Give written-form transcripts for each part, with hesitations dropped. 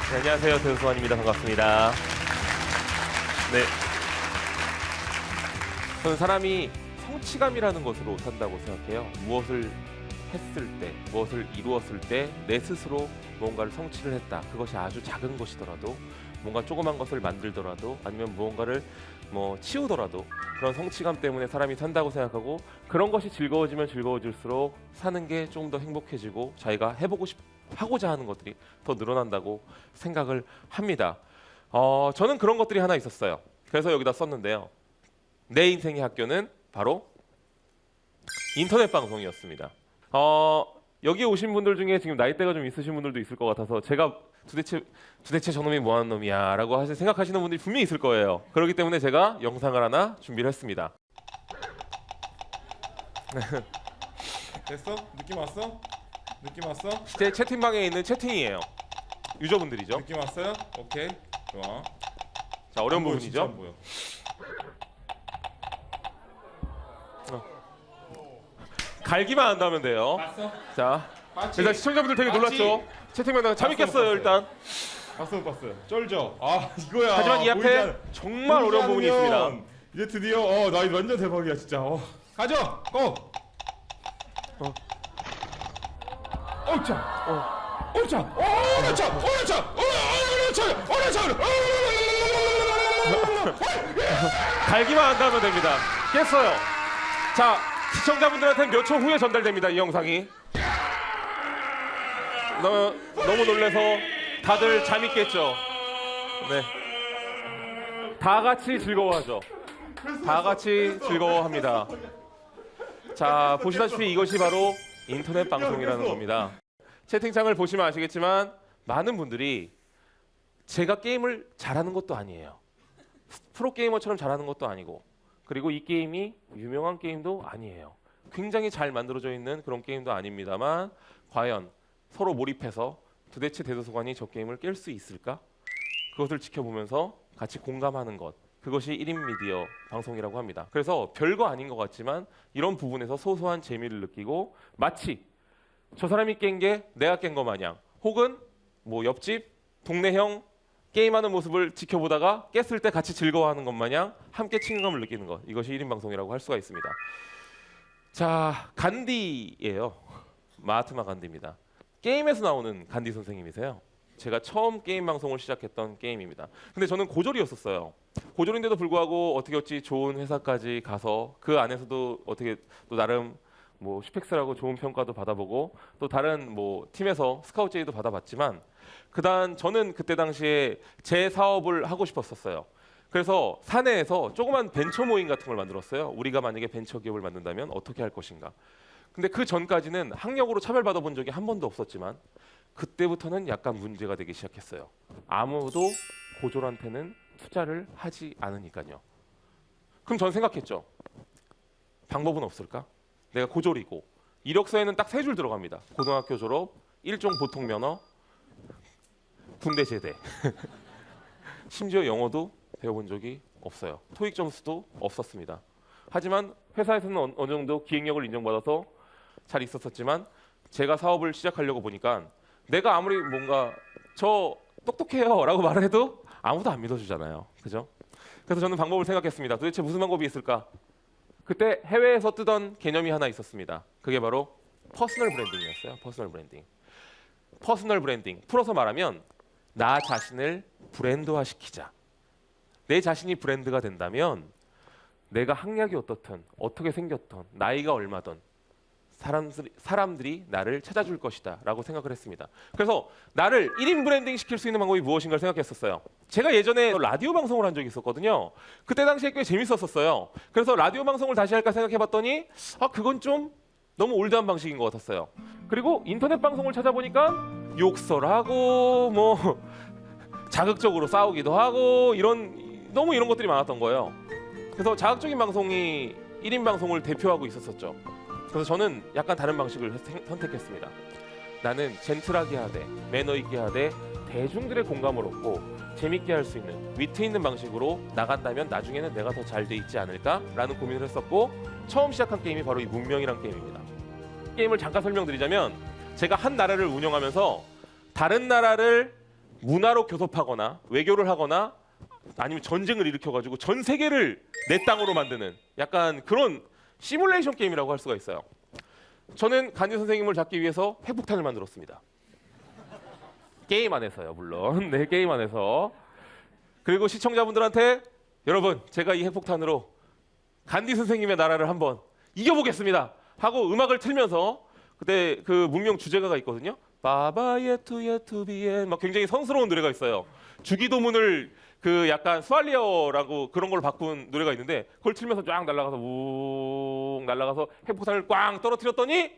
네, 안녕하세요. 대우수환입니다. 반갑습니다. 네. 저는 사람이 성취감이라는 것으로 산다고 생각해요. 무엇을 했을 때, 무엇을 이루었을 때 내 스스로 무언가를 성취를 했다. 그것이 아주 작은 것이더라도, 뭔가 조그만 것을 만들더라도, 아니면 무언가를 치우더라도 그런 성취감 때문에 사람이 산다고 생각하고, 그런 것이 즐거워지면 즐거워질수록 사는 게 좀 더 행복해지고 자기가 하고자 하는 것들이 더 늘어난다고 생각을 합니다. 저는 그런 것들이 하나 있었어요. 그래서 여기다 썼는데요. 내 인생의 학교는 바로 인터넷 방송이었습니다. 여기 오신 분들 중에 지금 나이대가 좀 있으신 분들도 있을 것 같아서 제가 도대체 저놈이 뭐하는 놈이야 라고 생각하시는 분들이 분명히 있을 거예요. 그렇기 때문에 제가 영상을 하나 준비를 했습니다. 됐어? 느낌 왔어? 느낌 왔어? 제 채팅방에 있는 채팅이에요. 유저분들이죠. 느낌 왔어요? 오케이, 좋아. 자, 어려운 안 보여, 진짜 안 부분이죠. 보여. 갈기만 한다면 돼요. 봤어? 자, 봤지? 일단 시청자분들 되게 봤지? 놀랐죠. 채팅방에 잠이 봤어요, 깼어요 일단. 봤어요, 봤어요. 쩔죠? 아, 이거야. 하지만 이 앞에 정말 보이지 어려운 부분이 있습니다. 않으면 이제 드디어 나 이거 완전 대박이야 진짜. 가져, 고. 어차, 어차, 어차, 어차, 갈기만 한다면 됩니다. 깼어요. 자, 시청자분들한테 몇 초 후에 전달됩니다. 이 영상이. 너무 놀라서 다들 잠이 깼죠. 네. 다 같이 즐거워하죠. 다 같이 즐거워합니다. 자, 보시다시피 이것이 바로 인터넷 방송이라는 겁니다. 채팅창을 보시면 아시겠지만 많은 분들이 제가 게임을 잘하는 것도 아니에요. 프로게이머처럼 잘하는 것도 아니고, 그리고 이 게임이 유명한 게임도 아니에요. 굉장히 잘 만들어져 있는 그런 게임도 아닙니다만, 과연 서로 몰입해서 도대체 대도서관이 저 게임을 깰 수 있을까? 그것을 지켜보면서 같이 공감하는 것, 그것이 1인 미디어 방송이라고 합니다. 그래서 별거 아닌 것 같지만 이런 부분에서 소소한 재미를 느끼고, 마치 저 사람이 깬 게 내가 깬 거 마냥, 혹은 옆집 동네 형 게임하는 모습을 지켜보다가 깼을 때 같이 즐거워하는 것 마냥 함께 친근감을 느끼는 것, 이것이 1인 방송이라고 할 수가 있습니다. 자, 간디예요. 마하트마 간디입니다. 게임에서 나오는 간디 선생님이세요. 제가 처음 게임 방송을 시작했던 게임입니다. 근데 저는 고졸이었었어요. 고졸인데도 불구하고 어떻게 좋은 회사까지 가서 그 안에서도 어떻게 또 나름 슈펙스라고 좋은 평가도 받아보고, 또 다른 팀에서 스카우트 제의도 받아봤지만, 저는 그때 당시에 제 사업을 하고 싶었었어요. 그래서 사내에서 조그만 벤처 모임 같은 걸 만들었어요. 우리가 만약에 벤처 기업을 만든다면 어떻게 할 것인가. 근데 그 전까지는 학력으로 차별받아 본 적이 한 번도 없었지만, 그때부터는 약간 문제가 되기 시작했어요. 아무도 고졸한테는 투자를 하지 않으니까요. 그럼 전 생각했죠. 방법은 없을까? 내가 고졸이고 이력서에는 딱 3줄 들어갑니다. 고등학교 졸업, 일종 보통 면허, 군대 제대. 심지어 영어도 배워본 적이 없어요. 토익 점수도 없었습니다. 하지만 회사에서는 어느 정도 기획력을 인정받아서 잘 있었지만, 제가 사업을 시작하려고 보니까 내가 아무리 저 똑똑해요 라고 말을 해도 아무도 안 믿어주잖아요. 그죠? 그래서 저는 방법을 생각했습니다. 도대체 무슨 방법이 있을까? 그때 해외에서 뜨던 개념이 하나 있었습니다. 그게 바로 퍼스널 브랜딩이었어요. 퍼스널 브랜딩. 퍼스널 브랜딩. 풀어서 말하면 나 자신을 브랜드화 시키자. 내 자신이 브랜드가 된다면 내가 학력이 어떻든, 어떻게 생겼든, 나이가 얼마든 사람들이 나를 찾아줄 것이다 라고 생각을 했습니다. 그래서 나를 1인 브랜딩 시킬 수 있는 방법이 무엇인가를 생각했었어요. 제가 예전에 라디오 방송을 한 적이 있었거든요. 그때 당시에 꽤 재밌었어요. 그래서 라디오 방송을 다시 할까 생각해봤더니 그건 좀 너무 올드한 방식인 것 같았어요. 그리고 인터넷 방송을 찾아보니까 욕설하고 자극적으로 싸우기도 하고 너무 이런 것들이 많았던 거예요. 그래서 자극적인 방송이 1인 방송을 대표하고 있었었죠. 그래서 저는 약간 다른 방식을 선택했습니다. 나는 젠틀하게 하되, 매너 있게 하되, 대중들의 공감을 얻고 재밌게 할 수 있는, 위트 있는 방식으로 나간다면 나중에는 내가 더 잘 돼 있지 않을까라는 고민을 했었고, 처음 시작한 게임이 바로 이 문명이란 게임입니다. 게임을 잠깐 설명드리자면, 제가 한 나라를 운영하면서 다른 나라를 문화로 교섭하거나 외교를 하거나 아니면 전쟁을 일으켜가지고 전 세계를 내 땅으로 만드는 약간 그런 시뮬레이션 게임이라고 할 수가 있어요. 저는 간디 선생님을 잡기 위해서 핵폭탄을 만들었습니다. 게임 안에서요, 물론. 네, 게임 안에서. 그리고 시청자분들한테 여러분, 제가 이 핵폭탄으로 간디 선생님의 나라를 한번 이겨보겠습니다 하고 음악을 틀면서 그때 그 문명 주제가가 있거든요. 바바 예투 예투 비엔 막 굉장히 성스러운 노래가 있어요. 주기도문을 그 약간 스왈리어라고 그런 걸로 바꾼 노래가 있는데 그걸 틀면서 쫙 날아가서 우 날아가서 핵폭탄을 꽝 떨어뜨렸더니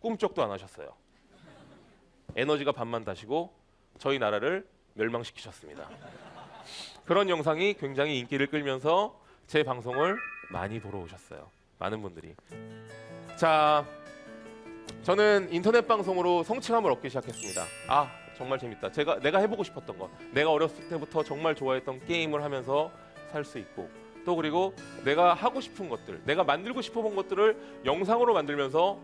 꿈쩍도 안 하셨어요. 에너지가 반만 다시고 저희 나라를 멸망시키셨습니다. 그런 영상이 굉장히 인기를 끌면서 제 방송을 많이 보러 오셨어요. 많은 분들이. 자, 저는 인터넷 방송으로 성취감을 얻기 시작했습니다. 아, 정말 재밌다. 내가 해보고 싶었던 것, 내가 어렸을 때부터 정말 좋아했던 게임을 하면서 살 수 있고, 또 그리고 내가 하고 싶은 것들, 내가 만들고 싶어본 것들을 영상으로 만들면서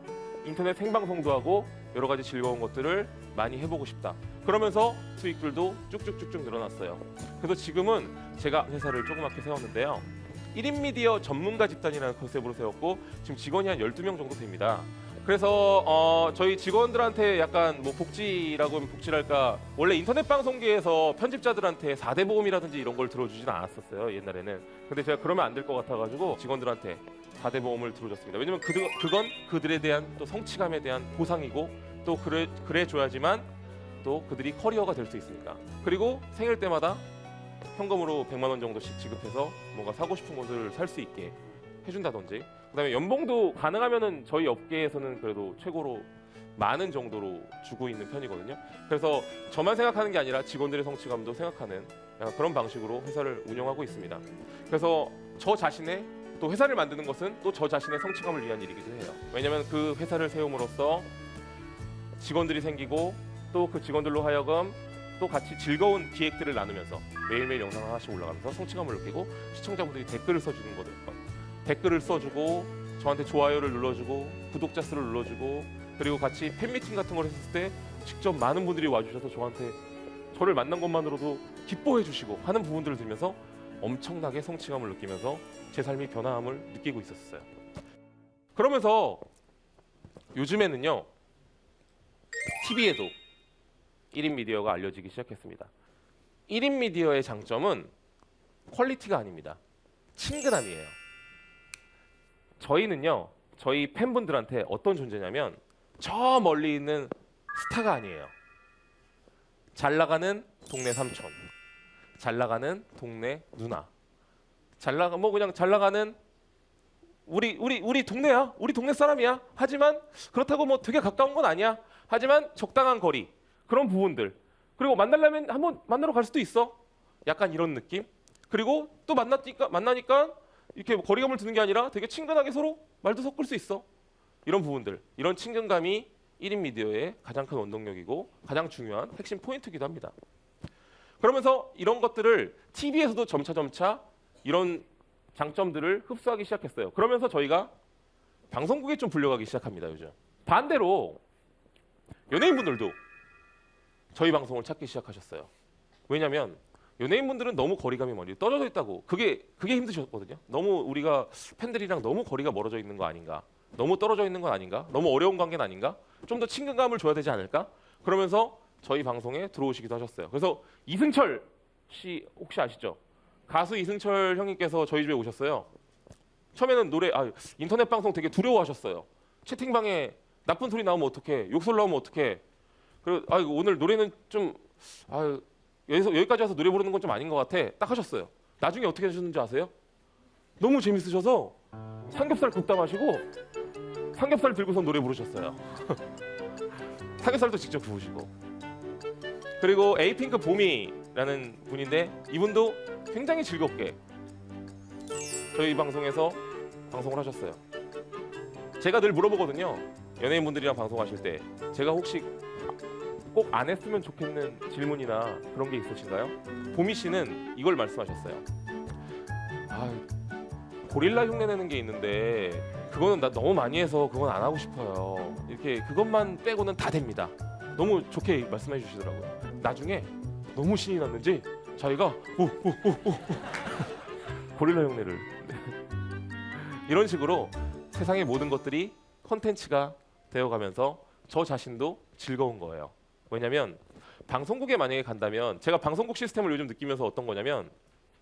인터넷 생방송도 하고 여러 가지 즐거운 것들을 많이 해보고 싶다. 그러면서 수익들도 쭉쭉쭉쭉 늘어났어요. 그래서 지금은 제가 회사를 조그맣게 세웠는데요. 1인 미디어 전문가 집단이라는 컨셉으로 세웠고 지금 직원이 한 12명 정도 됩니다. 그래서 저희 직원들한테 약간 뭐 복지라고 하면 복지랄까, 원래 인터넷 방송계에서 편집자들한테 4대 보험이라든지 이런 걸 들어주진 않았었어요, 옛날에는. 근데 제가 그러면 안 될 것 같아가지고 직원들한테 4대 보험을 들어줬습니다. 왜냐면 그건 그들에 대한 또 성취감에 대한 보상이고 또 그래 줘야지만 또 그들이 커리어가 될 수 있으니까. 그리고 생일 때마다 현금으로 100만 원 정도씩 지급해서 뭔가 사고 싶은 것을 살 수 있게 해준다든지, 그다음에 연봉도 가능하면은 저희 업계에서는 그래도 최고로 많은 정도로 주고 있는 편이거든요. 그래서 저만 생각하는 게 아니라 직원들의 성취감도 생각하는 약간 그런 방식으로 회사를 운영하고 있습니다. 그래서 저 자신의 또 회사를 만드는 것은 또 저 자신의 성취감을 위한 일이기도 해요. 왜냐하면 그 회사를 세움으로써 직원들이 생기고 또 그 직원들로 하여금 또 같이 즐거운 기획들을 나누면서 매일매일 영상 하나씩 올라가면서 성취감을 느끼고 시청자분들이 댓글을 써주는 거들, 댓글을 써주고 저한테 좋아요를 눌러주고 구독자 수를 눌러주고, 그리고 같이 팬미팅 같은 걸 했을 때 직접 많은 분들이 와주셔서 저를 만난 것만으로도 기뻐해 주시고 하는 부분들을 들면서 엄청나게 성취감을 느끼면서 제 삶이 변화함을 느끼고 있었어요. 그러면서 요즘에는요, TV에도 1인 미디어가 알려지기 시작했습니다. 1인 미디어의 장점은 퀄리티가 아닙니다. 친근함이에요. 저희는요, 저희 팬분들한테 어떤 존재냐면 저 멀리 있는 스타가 아니에요. 잘 나가는 동네 삼촌, 잘 나가는 동네 누나, 그냥 잘 나가는 우리 동네야, 우리 동네 사람이야. 하지만 그렇다고 뭐 되게 가까운 건 아니야. 하지만 적당한 거리, 그런 부분들. 그리고 만나려면 한번 만나러 갈 수도 있어. 약간 이런 느낌. 그리고 또 만나니까 이렇게 거리감을 두는 게 아니라 되게 친근하게 서로 말도 섞을 수 있어. 이런 부분들, 이런 친근감이 1인 미디어의 가장 큰 원동력이고 가장 중요한 핵심 포인트이기도 합니다. 그러면서 이런 것들을 TV에서도 점차 이런 장점들을 흡수하기 시작했어요. 그러면서 저희가 방송국에 좀 불려가기 시작합니다, 요즘. 반대로 연예인분들도 저희 방송을 찾기 시작하셨어요. 왜냐하면 연예인분들은 너무 거리감이 멀리 떨어져 있다고, 그게 힘드셨거든요. 너무 우리가 팬들이랑 너무 거리가 멀어져 있는 거 아닌가, 너무 떨어져 있는 건 아닌가, 너무 어려운 관계는 아닌가, 좀 더 친근감을 줘야 되지 않을까, 그러면서 저희 방송에 들어오시기도 하셨어요. 그래서 이승철 씨 혹시 아시죠? 가수 이승철 형님께서 저희 집에 오셨어요. 처음에는 인터넷 방송 되게 두려워하셨어요. 채팅방에 나쁜 소리 나오면 어떡해, 욕설 나오면 어떡해, 그리고 오늘 노래는 좀 여기까지 와서 노래 부르는 건 좀 아닌 것 같아, 딱 하셨어요. 나중에 어떻게 하셨는지 아세요? 너무 재밌으셔서 삼겹살 굽다 마시고 삼겹살 들고서 노래 부르셨어요. 삼겹살도 직접 구우시고. 그리고 에이핑크 보미라는 분인데 이분도 굉장히 즐겁게 저희 방송에서 방송을 하셨어요. 제가 늘 물어보거든요, 연예인분들이랑 방송하실 때 제가 혹시 꼭 안 했으면 좋겠는 질문이나 그런 게 있으신가요? 보미 씨는 이걸 말씀하셨어요. 고릴라 흉내내는 게 있는데 그거는 나 너무 많이 해서 그건 안 하고 싶어요. 이렇게 그것만 빼고는 다 됩니다. 너무 좋게 말씀해 주시더라고요. 나중에 너무 신이 났는지 자기가 오오오오 고릴라 흉내를 이런 식으로 세상의 모든 것들이 콘텐츠가 되어가면서 저 자신도 즐거운 거예요. 왜냐면 방송국에 만약에 간다면 제가 방송국 시스템을 요즘 느끼면서 어떤 거냐면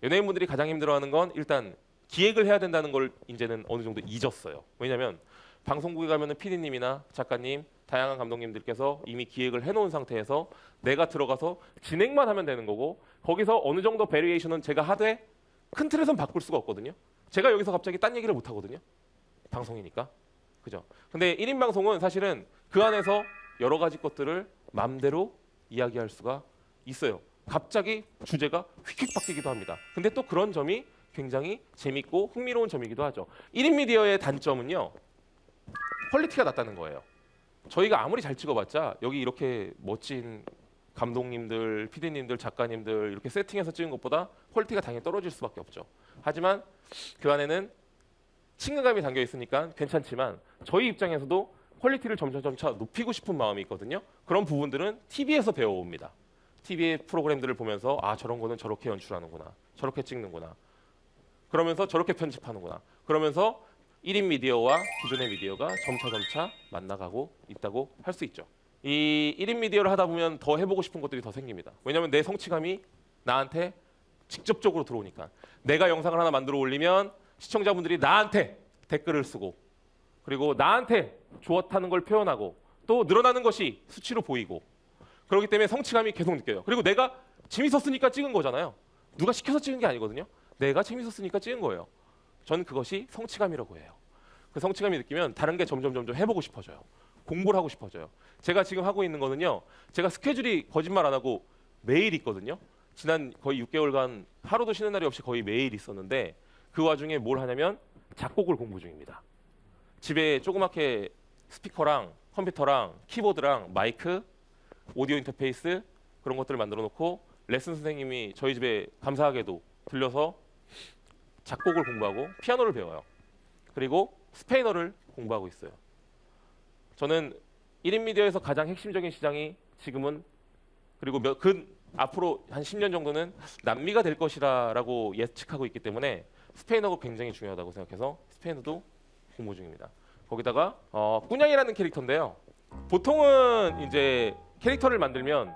연예인분들이 가장 힘들어하는 건 일단 기획을 해야 된다는 걸 이제는 어느 정도 잊었어요. 왜냐면 방송국에 가면은 PD님이나 작가님, 다양한 감독님들께서 이미 기획을 해놓은 상태에서 내가 들어가서 진행만 하면 되는 거고 거기서 어느 정도 베리에이션은 제가 하되 큰 틀에선 바꿀 수가 없거든요. 제가 여기서 갑자기 딴 얘기를 못 하거든요. 방송이니까. 그죠? 근데 1인 방송은 사실은 그 안에서 여러 가지 것들을 맘대로 이야기할 수가 있어요. 갑자기 주제가 휙휙 바뀌기도 합니다. 근데 또 그런 점이 굉장히 재밌고 흥미로운 점이기도 하죠. 1인 미디어의 단점은요. 퀄리티가 낮다는 거예요. 저희가 아무리 잘 찍어봤자 여기 이렇게 멋진 감독님들, PD님들, 작가님들 이렇게 세팅해서 찍은 것보다 퀄리티가 당연히 떨어질 수밖에 없죠. 하지만 그 안에는 친근감이 담겨 있으니까 괜찮지만 저희 입장에서도 퀄리티를 점차 높이고 싶은 마음이 있거든요. 그런 부분들은 TV에서 배워옵니다. TV의 프로그램들을 보면서 아 저런 거는 저렇게 연출하는구나. 저렇게 찍는구나. 그러면서 저렇게 편집하는구나. 그러면서 1인 미디어와 기존의 미디어가 점차 만나가고 있다고 할 수 있죠. 이 1인 미디어를 하다 보면 더 해보고 싶은 것들이 더 생깁니다. 왜냐하면 내 성취감이 나한테 직접적으로 들어오니까. 내가 영상을 하나 만들어 올리면 시청자분들이 나한테 댓글을 쓰고 그리고 나한테 좋았다는 걸 표현하고 또 늘어나는 것이 수치로 보이고 그렇기 때문에 성취감이 계속 느껴요. 그리고 내가 재밌었으니까 찍은 거잖아요. 누가 시켜서 찍은 게 아니거든요. 내가 재밌었으니까 찍은 거예요. 저는 그것이 성취감이라고 해요. 그 성취감이 느끼면 다른 게 점점 해보고 싶어져요. 공부를 하고 싶어져요. 제가 지금 하고 있는 거는요. 제가 스케줄이 거짓말 안 하고 매일 있거든요. 지난 거의 6개월간 하루도 쉬는 날이 없이 거의 매일 있었는데 그 와중에 뭘 하냐면 작곡을 공부 중입니다. 집에 조그맣게 스피커랑 컴퓨터랑 키보드랑 마이크, 오디오 인터페이스 그런 것들을 만들어 놓고 레슨 선생님이 저희 집에 감사하게도 들려서 작곡을 공부하고 피아노를 배워요. 그리고 스페인어를 공부하고 있어요. 저는 1인 미디어에서 가장 핵심적인 시장이 지금은 그리고 앞으로 한 10년 정도는 남미가 될 것이라고 예측하고 있기 때문에 스페인어가 굉장히 중요하다고 생각해서 스페인어도 공부 중입니다. 거기다가 꾸냥이라는 캐릭터인데요. 보통은 이제 캐릭터를 만들면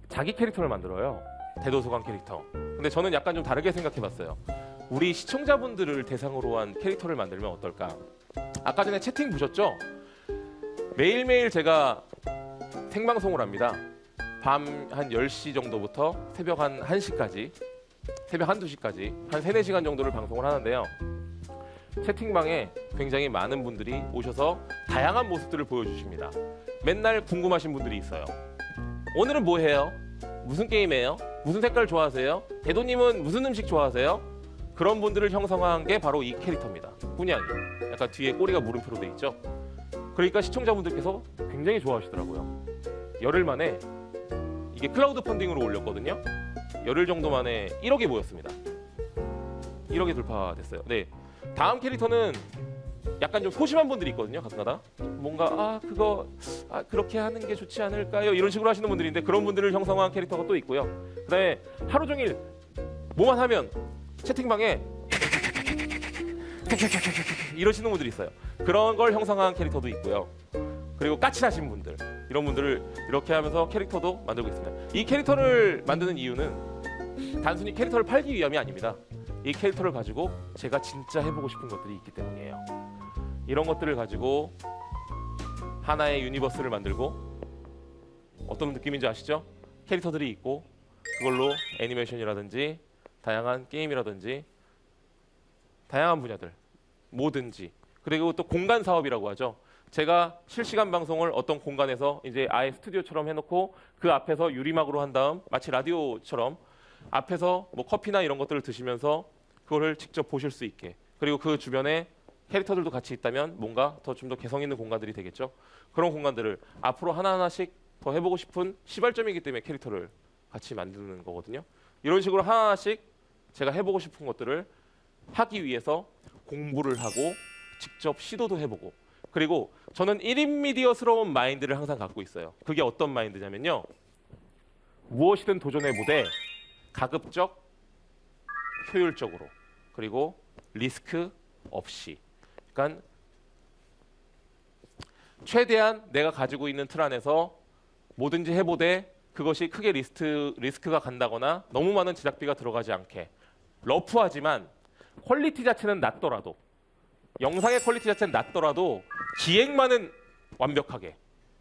자기 캐릭터를 만들어요. 대도서관 캐릭터. 근데 저는 약간 좀 다르게 생각해봤어요. 우리 시청자분들을 대상으로 한 캐릭터를 만들면 어떨까? 아까 전에 채팅 보셨죠? 매일매일 제가 생방송을 합니다. 밤 한 10시 정도부터 새벽 한 1시까지 새벽 한 2시까지 한 3, 4시간 정도를 방송을 하는데요. 채팅방에 굉장히 많은 분들이 오셔서 다양한 모습들을 보여주십니다. 맨날 궁금하신 분들이 있어요. 오늘은 뭐 해요? 무슨 게임 해요? 무슨 색깔 좋아하세요? 대도님은 무슨 음식 좋아하세요? 그런 분들을 형성한 게 바로 이 캐릭터입니다. 꾸냥이. 약간 뒤에 꼬리가 물음표로 돼 있죠. 그러니까 시청자분들께서 굉장히 좋아하시더라고요. 열흘 만에 이게 클라우드 펀딩으로 올렸거든요. 열흘 정도 만에 1억이 모였습니다. 1억이 돌파됐어요. 네. 다음 캐릭터는 약간 좀 소심한 분들이 있거든요. 가끔가다 뭔가 그거 그렇게 하는 게 좋지 않을까요? 이런 식으로 하시는 분들인데 그런 분들을 형성한 캐릭터가 또 있고요. 그다음에 하루 종일 뭐만 하면 채팅방에 이러시는 분들이 있어요. 그런 걸 형성한 캐릭터도 있고요. 그리고 까칠하신 분들 이런 분들을 이렇게 하면서 캐릭터도 만들고 있습니다. 이 캐릭터를 만드는 이유는 단순히 캐릭터를 팔기 위함이 아닙니다. 이 캐릭터를 가지고 제가 진짜 해보고 싶은 것들이 있기 때문이에요. 이런 것들을 가지고 하나의 유니버스를 만들고 어떤 느낌인지 아시죠? 캐릭터들이 있고 그걸로 애니메이션이라든지 다양한 게임이라든지 다양한 분야들 뭐든지 그리고 또 공간 사업이라고 하죠. 제가 실시간 방송을 어떤 공간에서 이제 아예 스튜디오처럼 해놓고 그 앞에서 유리막으로 한 다음 마치 라디오처럼 앞에서 뭐 커피나 이런 것들을 드시면서 그거를 직접 보실 수 있게 그리고 그 주변에 캐릭터들도 같이 있다면 뭔가 좀 더 개성 있는 공간들이 되겠죠. 그런 공간들을 앞으로 하나하나씩 더 해보고 싶은 시발점이기 때문에 캐릭터를 같이 만드는 거거든요. 이런 식으로 하나하나씩 제가 해보고 싶은 것들을 하기 위해서 공부를 하고 직접 시도도 해보고 그리고 저는 1인 미디어스러운 마인드를 항상 갖고 있어요. 그게 어떤 마인드냐면요. 무엇이든 도전해보되 가급적 효율적으로 그리고 리스크 없이, 그러니까 최대한 내가 가지고 있는 틀 안에서 뭐든지 해보되 그것이 크게 리스크가 간다거나 너무 많은 제작비가 들어가지 않게, 러프하지만 퀄리티 자체는 낮더라도, 영상의 퀄리티 자체는 낮더라도 기획만은 완벽하게,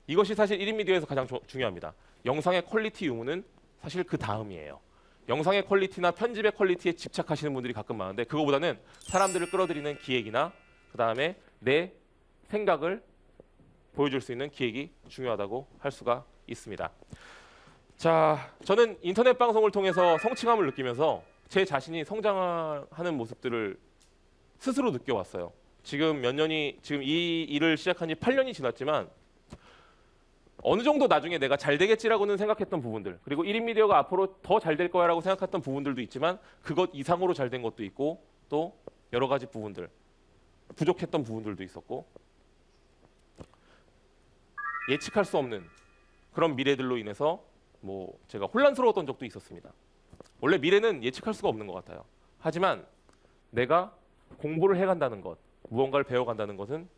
이것이 사실 1인 미디어에서 가장 중요합니다. 영상의 퀄리티 유무는 사실 그 다음이에요. 영상의 퀄리티나 편집의 퀄리티에 집착하시는 분들이 가끔 많은데 그거보다는 사람들을 끌어들이는 기획이나 그 다음에 내 생각을 보여줄 수 있는 기획이 중요하다고 할 수가 있습니다. 자, 저는 인터넷 방송을 통해서 성취감을 느끼면서 제 자신이 성장하는 모습들을 스스로 느껴왔어요. 지금 이 일을 시작한 지 8년이 지났지만 어느 정도 나중에 내가 잘 되겠지라고는 생각했던 부분들, 그리고 1인 미디어가 앞으로 더 잘 될 거야라고 생각했던 부분들도 있지만 그것 이상으로 잘 된 것도 있고 또 여러 가지 부분들, 부족했던 부분들도 있었고 예측할 수 없는 그런 미래들로 인해서 제가 혼란스러웠던 적도 있었습니다. 원래 미래는 예측할 수가 없는 것 같아요. 하지만 내가 공부를 해간다는 것, 무언가를 배워간다는 것은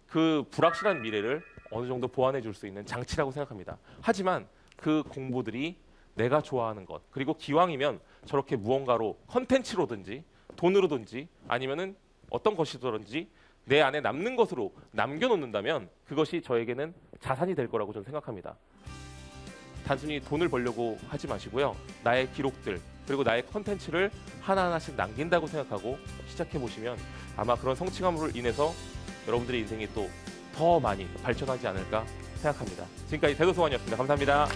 그 불확실한 미래를 어느 정도 보완해 줄 수 있는 장치라고 생각합니다. 하지만 그 공부들이 내가 좋아하는 것, 그리고 기왕이면 저렇게 무언가로 컨텐츠로든지 돈으로든지 아니면은 어떤 것이든지 내 안에 남는 것으로 남겨놓는다면 그것이 저에게는 자산이 될 거라고 저는 생각합니다. 단순히 돈을 벌려고 하지 마시고요. 나의 기록들 그리고 나의 컨텐츠를 하나하나씩 남긴다고 생각하고 시작해 보시면 아마 그런 성취감으로 인해서 여러분들의 인생이 또 더 많이 발전하지 않을까 생각합니다. 지금까지 대도서관이었습니다. 감사합니다.